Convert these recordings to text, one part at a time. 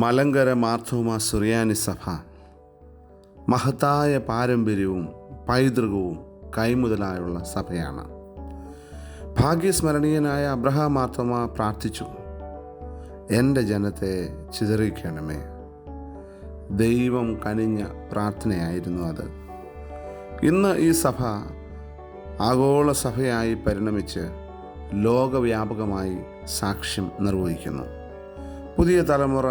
മലങ്കര മാർത്തോമാ സുറിയാനി സഭ മഹത്തായ പാരമ്പര്യവും പൈതൃകവും കൈമുതലായുള്ള സഭയാണ്. ഭാഗ്യസ്മരണീയനായ അബ്രഹാം മാർത്തോമാ പ്രാർത്ഥിച്ചു, എൻ്റെ ജനത്തെ ചിതറിക്കണമേ. ദൈവം കനിഞ്ഞ പ്രാർത്ഥനയായിരുന്നു അത്. ഇന്ന് ഈ സഭ ആഗോള സഭയായി പരിണമിച്ച് ലോകവ്യാപകമായി സാക്ഷ്യം നിർവഹിക്കുന്നു. പുതിയ തലമുറ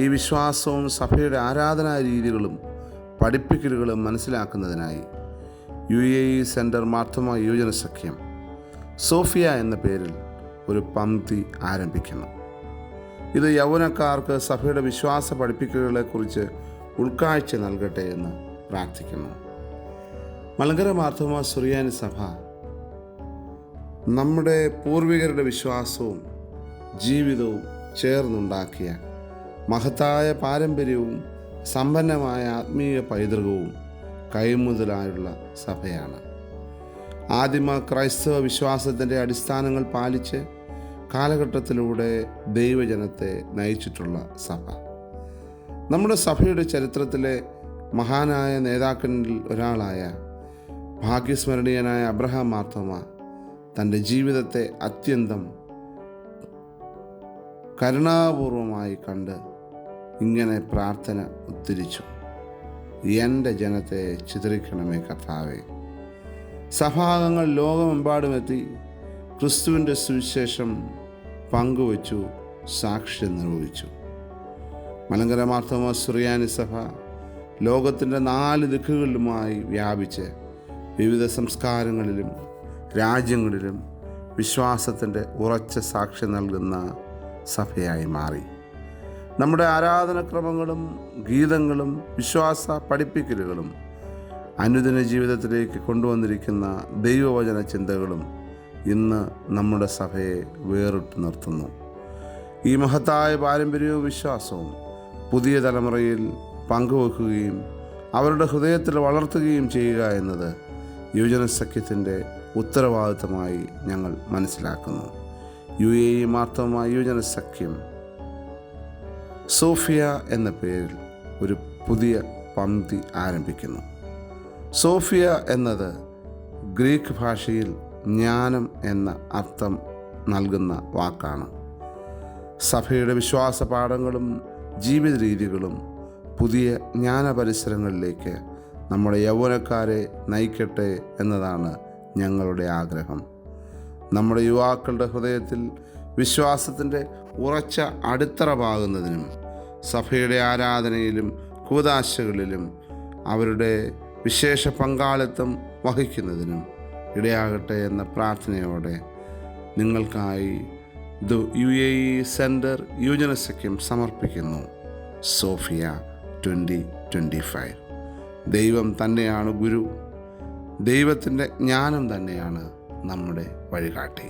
ഈ വിശ്വാസവും സഭയുടെ ആരാധനാ രീതികളും പഠിപ്പിക്കലുകളും മനസ്സിലാക്കുന്നതിനായി UAE സെൻറ്റർ മാർത്തോമാ യുവജന സഖ്യം സോഫിയ എന്ന പേരിൽ ഒരു പംക്തി ആരംഭിക്കുന്നു. ഇത് യൗവനക്കാർക്ക് സഭയുടെ വിശ്വാസ പഠിപ്പിക്കലുകളെക്കുറിച്ച് ഉൾക്കാഴ്ച നൽകട്ടെ എന്ന് പ്രാർത്ഥിക്കുന്നു. മലങ്കര മാർത്തോമാ സുറിയാനി സഭ നമ്മുടെ പൂർവികരുടെ വിശ്വാസവും ജീവിതവും ചേർന്നുണ്ടാക്കിയ മഹത്തായ പാരമ്പര്യവും സമ്പന്നമായ ആത്മീയ പൈതൃകവും കൈമുതലായുള്ള സഭയാണ്. ആദിമ ക്രൈസ്തവ വിശ്വാസത്തിൻ്റെ അടിസ്ഥാനങ്ങൾ പാലിച്ച് കാലഘട്ടത്തിലൂടെ ദൈവജനത്തെ നയിച്ചിട്ടുള്ള സഭ. നമ്മുടെ സഭയുടെ ചരിത്രത്തിലെ മഹാനായ നേതാക്കളിൽ ഒരാളായ ഭാഗ്യസ്മരണീയനായ അബ്രഹാം മാർത്തോമാ തൻ്റെ ജീവിതത്തെ അത്യന്തം കരുണാപൂർവമായി കണ്ട് ഇങ്ങനെ പ്രാർത്ഥന ഉദ്ധരിച്ചു: എൻ്റെ ജനത്തെ ചിതറിക്കണമേ കർത്താവേ. സഭാംഗങ്ങൾ ലോകമെമ്പാടുമെത്തി ക്രിസ്തുവിൻ്റെ സുവിശേഷം പങ്കുവച്ചു, സാക്ഷ്യം നിർവഹിച്ചു. മലങ്കര മാർത്തോമാ സുറിയാനി സഭ ലോകത്തിൻ്റെ 4 ദിക്കുകളിലുമായി വ്യാപിച്ച് വിവിധ സംസ്കാരങ്ങളിലും രാജ്യങ്ങളിലും വിശ്വാസത്തിൻ്റെ ഉറച്ച സാക്ഷ്യം നൽകുന്ന സഭയായി മാറി. നമ്മുടെ ആരാധനക്രമങ്ങളും ഗീതങ്ങളും വിശ്വാസ പഠിപ്പിക്കലുകളും അനുദിന ജീവിതത്തിലേക്ക് കൊണ്ടുവന്നിരിക്കുന്ന ദൈവവചന ചിന്തകളും ഇന്ന് നമ്മുടെ സഭയെ വേറിട്ട് നിർത്തുന്നു. ഈ മഹത്തായ പാരമ്പര്യവും വിശ്വാസവും പുതിയ തലമുറയിൽ പങ്കുവെക്കുകയും അവരുടെ ഹൃദയത്തിൽ വളർത്തുകയും ചെയ്യുക എന്നത് യുവജന സഖ്യത്തിൻ്റെ ഉത്തരവാദിത്തമായി ഞങ്ങൾ മനസ്സിലാക്കുന്നു. UAE മാർത്തോമാ യുവജന സഖ്യം സോഫിയ എന്ന പേരിൽ ഒരു പുതിയ പംക്തി ആരംഭിക്കുന്നു. സോഫിയ എന്നത് ഗ്രീക്ക് ഭാഷയിൽ ജ്ഞാനം എന്ന അർത്ഥം നൽകുന്ന വാക്കാണ്. സഭയുടെ വിശ്വാസ പാഠങ്ങളും ജീവിത രീതികളും പുതിയ ജ്ഞാന പരിസരങ്ങളിലേക്ക് നമ്മുടെ യൗവനക്കാരെ നയിക്കട്ടെ എന്നതാണ് ഞങ്ങളുടെ ആഗ്രഹം. നമ്മുടെ യുവാക്കളുടെ ഹൃദയത്തിൽ വിശ്വാസത്തിൻ്റെ ഉറച്ച അടിത്തറ പാകുന്നതിനും സഭയുടെ ആരാധനയിലും കൂദാശകളിലും അവരുടെ വിശേഷ പങ്കാളിത്തം വഹിക്കുന്നതിനും ഇടയാകട്ടെ എന്ന പ്രാർത്ഥനയോടെ നിങ്ങൾക്കായി UAE സെൻറ്റർ യുവജന സഖ്യം സമർപ്പിക്കുന്നു സോഫിയ 2025. ദൈവം തന്നെയാണ് ഗുരു. ദൈവത്തിൻ്റെ ജ്ഞാനം തന്നെയാണ് നമ്മുടെ വഴികാട്ടി.